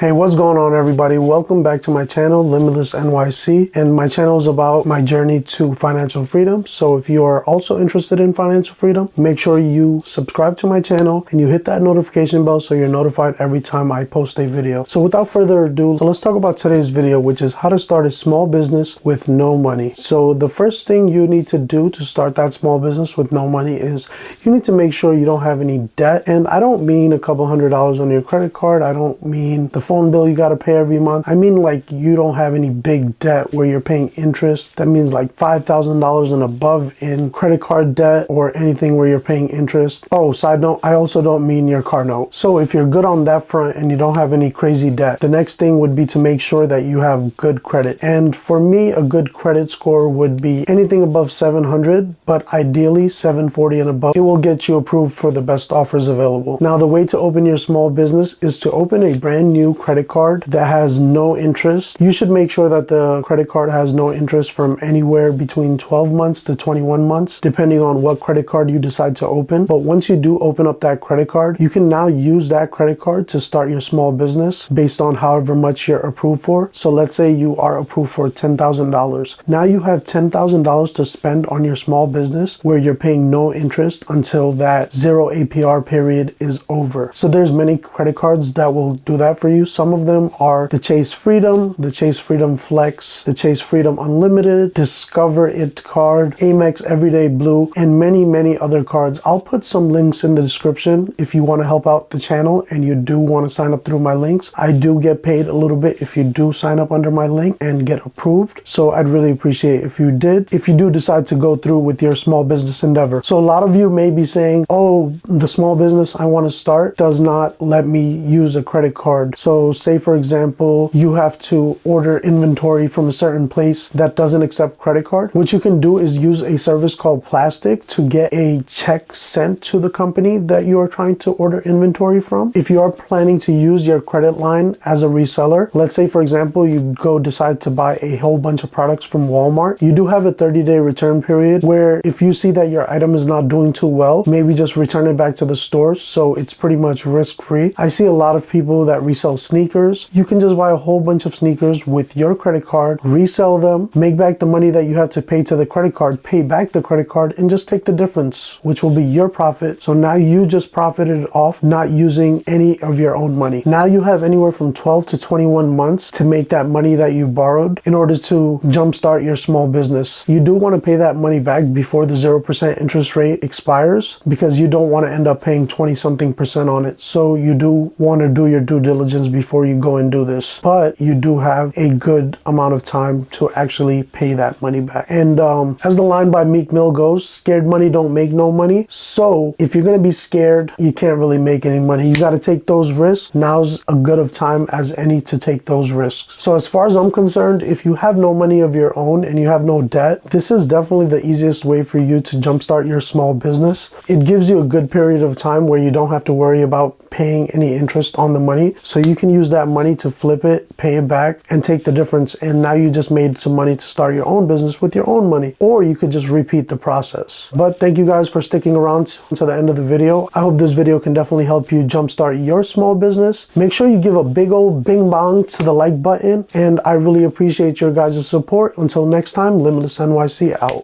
Hey, what's going on everybody? Welcome back to my channel, Limitless NYC, and my channel is about my journey to financial freedom. So if you are also interested in financial freedom, make sure you subscribe to my channel and you hit that notification bell so you're notified every time I post a video. So without further ado, let's talk about today's video, which is how to start a small business with no money. So the first thing you need to do to start that small business with no money is you need to make sure you don't have any debt. And I don't mean a couple $100s on your credit card. I don't mean the phone bill you got to pay every month. I mean like you don't have any big debt where you're paying interest. That means like $5,000 and above in credit card debt or anything where you're paying interest. Oh, side note, I also don't mean your car note. So if you're good on that front and you don't have any crazy debt, the next thing would be to make sure that you have good credit. And for me, a good credit score would be anything above 700, but ideally 740 and above. It will get you approved for the best offers available. Now, the way to open your small business is to open a brand new credit card that has no interest. You should make sure that the credit card has no interest from anywhere between 12 months to 21 months, depending on what credit card you decide to open. But once you do open up that credit card, you can now use that credit card to start your small business based on however much you're approved for. So let's say you are approved for $10,000. Now you have $10,000 to spend on your small business where you're paying no interest until that 0 APR period is over. So there's many credit cards that will do that for you. Some of them are the Chase Freedom, the Chase Freedom Flex, the Chase Freedom Unlimited, Discover Card, Amex Everyday Blue, and many other cards. I'll put some links in the description if you want to help out the channel and you do want to sign up through my links. I do get paid a little bit if you do sign up under my link and get approved. So I'd really appreciate if you did, if you do decide to go through with your small business endeavor. So a lot of you may be saying, oh, the small business I want to start does not let me use a credit card. So say for example, you have to order inventory from a certain place that doesn't accept credit card. What you can do is use a service called Plastic to get a check sent to the company that you are trying to order inventory from. If you are planning to use your credit line as a reseller, let's say for example, you decide to buy a whole bunch of products from Walmart, you do have a 30-day return period where if you see that your item is not doing too well, maybe just return it back to the store. So it's pretty much risk-free. I see a lot of people that resell sneakers. You can just buy a whole bunch of sneakers with your credit card, resell them, make back the money that you have to pay to the credit card, pay back the credit card, and just take the difference, which will be your profit. So now you just profited off not using any of your own money. Now you have anywhere from 12 to 21 months to make that money that you borrowed in order to jumpstart your small business. You do want to pay that money back before the 0% interest rate expires because you don't want to end up paying 20-something% on it. So you do want to do your due diligence before you go and do this, but you do have a good amount of time to actually pay that money back. And as the line by Meek Mill goes, scared money don't make no money. So if you're going to be scared, you can't really make any money. You got to take those risks. Now's a good of time as any to take those risks. So as far as I'm concerned, if you have no money of your own and you have no debt, this is definitely the easiest way for you to jumpstart your small business. It gives you a good period of time where you don't have to worry about paying any interest on the money. So you can use that money to flip it, pay it back, and take the difference. And now you just made some money to start your own business with your own money. Or you could just repeat the process. But thank you guys for sticking around to the end of the video. I hope this video can definitely help you jumpstart your small business. Make sure you give a big old bing bong to the like button. And I really appreciate your guys' support. Until next time, Limitless NYC out.